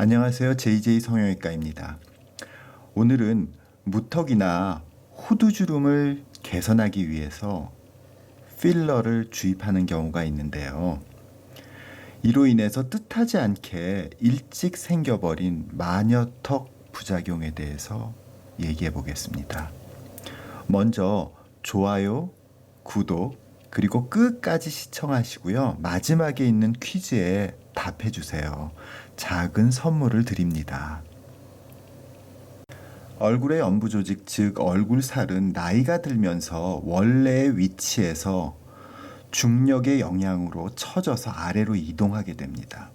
안녕하세요. JJ 성형외과입니다. 오늘은 무턱이나 후두주름을 개선하기 위해서 필러를 주입하는 경우가 있는데요. 이로 인해서 뜻하지 않게 일찍 생겨버린 마녀턱 부작용에 대해서 얘기해 보겠습니다. 먼저 좋아요, 구독, 그리고 끝까지 시청하시고요. 마지막에 있는 퀴즈에 답해 주세요. 작은 선물을 드립니다. 얼굴의 연부 조직, 즉 얼굴살은 나이가 들면서 원래의 위치에서 중력의 영향으로 처져서 아래로 이동하게 됩니다.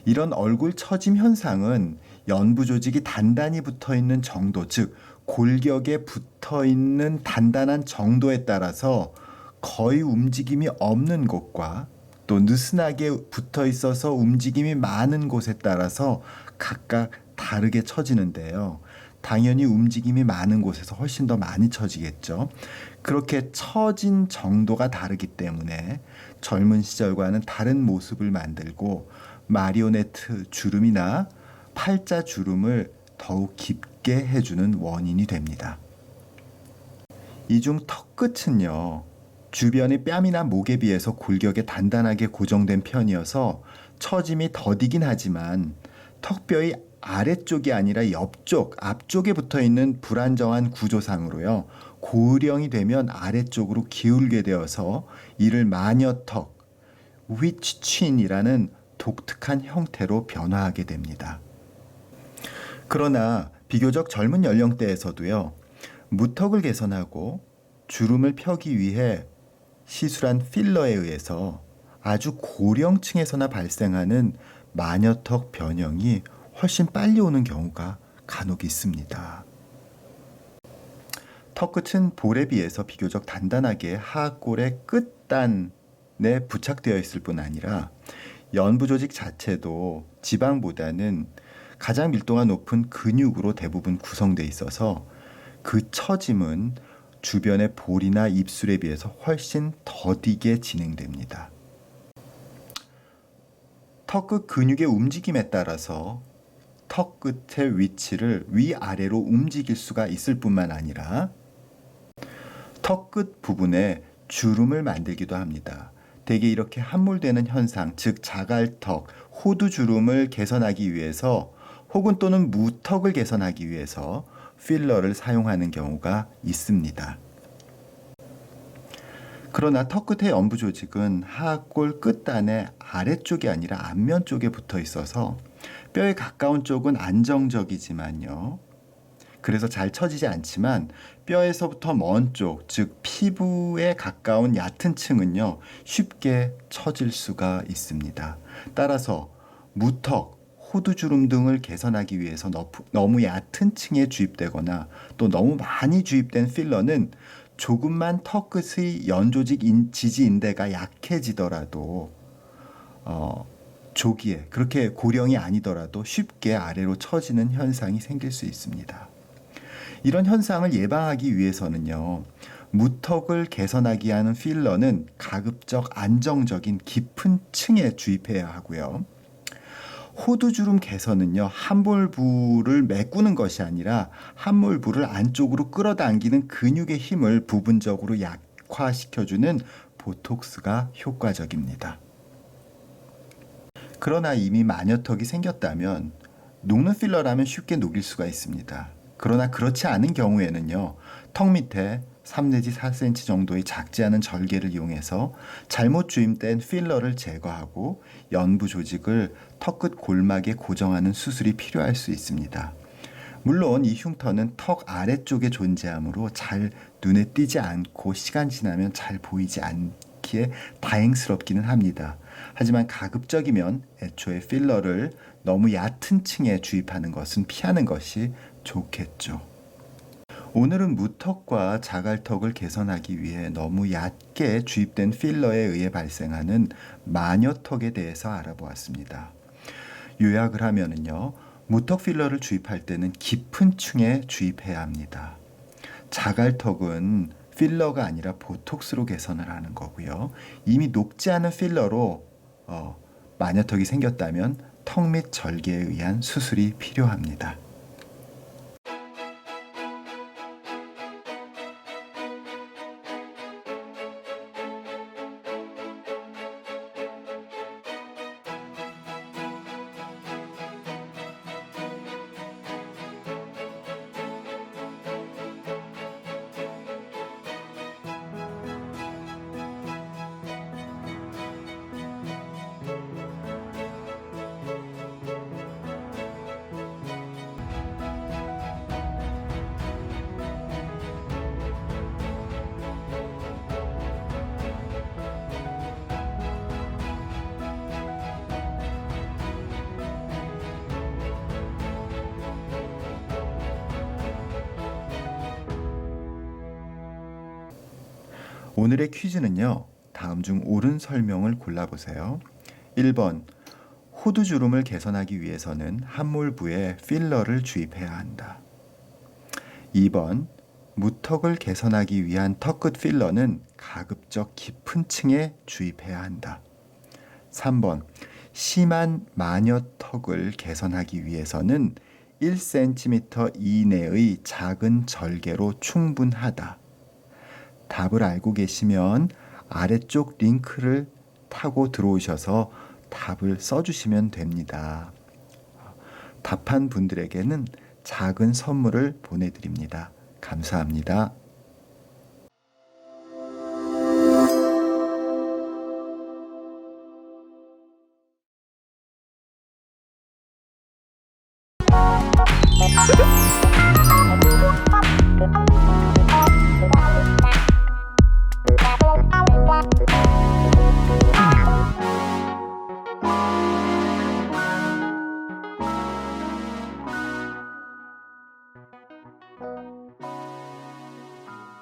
이런 얼굴 처짐 현상은 연부 조직이 단단히 붙어 있는 정도, 즉 골격에 붙어 있는 단단한 정도에 따라서 거의 움직임이 없는 곳과 또 느슨하게 붙어 있어서 움직임이 많은 곳에 따라서 각각 다르게 처지는데요. 당연히 움직임이 많은 곳에서 훨씬 더 많이 처지겠죠. 그렇게 처진 정도가 다르기 때문에 젊은 시절과는 다른 모습을 만들고 마리오네트 주름이나 팔자 주름을 더욱 깊게 해주는 원인이 됩니다. 이 중 턱끝은요, 주변의 뺨이나 목에 비해서 골격에 단단하게 고정된 편이어서 처짐이 더디긴 하지만 턱뼈의 아래쪽이 아니라 옆쪽, 앞쪽에 붙어 있는 불안정한 구조상으로요, 고령이 되면 아래쪽으로 기울게 되어서 이를 마녀턱, 위치친이라는 독특한 형태로 변화하게 됩니다. 그러나 비교적 젊은 연령대에서도요, 무턱을 개선하고 주름을 펴기 위해 시술한 필러에 의해서 아주 고령층에서나 발생하는 마녀턱 변형이 훨씬 빨리 오는 경우가 간혹 있습니다. 턱끝은 볼에 비해서 비교적 단단하게 하악골의 끝단에 부착되어 있을 뿐 아니라 연부 조직 자체도 지방보다는 가장 밀도가 높은 근육으로 대부분 구성되어 있어서 그 처짐은 주변의 볼이나 입술에 비해서 훨씬 더디게 진행됩니다. 턱끝 근육의 움직임에 따라서 턱 끝의 위치를 위아래로 움직일 수가 있을 뿐만 아니라 턱 끝 부분에 주름을 만들기도 합니다. 대개 이렇게 함몰되는 현상, 즉 자갈턱, 호두주름을 개선하기 위해서 혹은 또는 무턱을 개선하기 위해서 필러를 사용하는 경우가 있습니다. 그러나 턱끝의 연부 조직은 하악골 끝단의 아래쪽이 아니라 앞면 쪽에 붙어 있어서 뼈에 가까운 쪽은 안정적이지만요. 그래서 잘 처지지 않지만 뼈에서부터 먼 쪽, 즉 피부에 가까운 얕은 층은요, 쉽게 처질 수가 있습니다. 따라서 무턱, 호두주름 등을 개선하기 위해서 너무 얕은 층에 주입되거나 또 너무 많이 주입된 필러는 조금만 턱끝의 연조직 지지인대가 약해지더라도 조기에 그렇게 고령이 아니더라도 쉽게 아래로 처지는 현상이 생길 수 있습니다. 이런 현상을 예방하기 위해서는요, 무턱을 개선하기 하는 필러는 가급적 안정적인 깊은 층에 주입해야 하고요. 호두주름 개선은요, 함몰부를 메꾸는 것이 아니라 함몰부를 안쪽으로 끌어당기는 근육의 힘을 부분적으로 약화시켜주는 보톡스가 효과적입니다. 그러나 이미 마녀턱이 생겼다면 녹는 필러라면 쉽게 녹일 수가 있습니다. 그러나 그렇지 않은 경우에는요, 턱 밑에 3 내지 4cm 정도의 작지 않은 절개를 이용해서 잘못 주입된 필러를 제거하고 연부 조직을 턱끝 골막에 고정하는 수술이 필요할 수 있습니다. 물론 이 흉터는 턱 아래쪽에 존재하므로 잘 눈에 띄지 않고 시간 지나면 잘 보이지 않기에 다행스럽기는 합니다. 하지만 가급적이면 애초에 필러를 너무 얕은 층에 주입하는 것은 피하는 것이 좋겠죠. 오늘은 무턱과 자갈턱을 개선하기 위해 너무 얕게 주입된 필러에 의해 발생하는 마녀턱에 대해서 알아보았습니다. 요약을 하면은요, 무턱 필러를 주입할 때는 깊은 층에 주입해야 합니다. 자갈턱은 필러가 아니라 보톡스로 개선을 하는 거고요. 이미 녹지 않은 필러로 마녀턱이 생겼다면 턱 및 절개에 의한 수술이 필요합니다. 오늘의 퀴즈는요. 다음 중 옳은 설명을 골라보세요. 1번 호두주름을 개선하기 위해서는 함몰부에 필러를 주입해야 한다. 2번 무턱을 개선하기 위한 턱끝 필러는 가급적 깊은 층에 주입해야 한다. 3번 심한 마녀턱을 개선하기 위해서는 1cm 이내의 작은 절개로 충분하다. 답을 알고 계시면 아래쪽 링크를 타고 들어오셔서 답을 써주시면 됩니다. 답한 분들에게는 작은 선물을 보내드립니다. 감사합니다.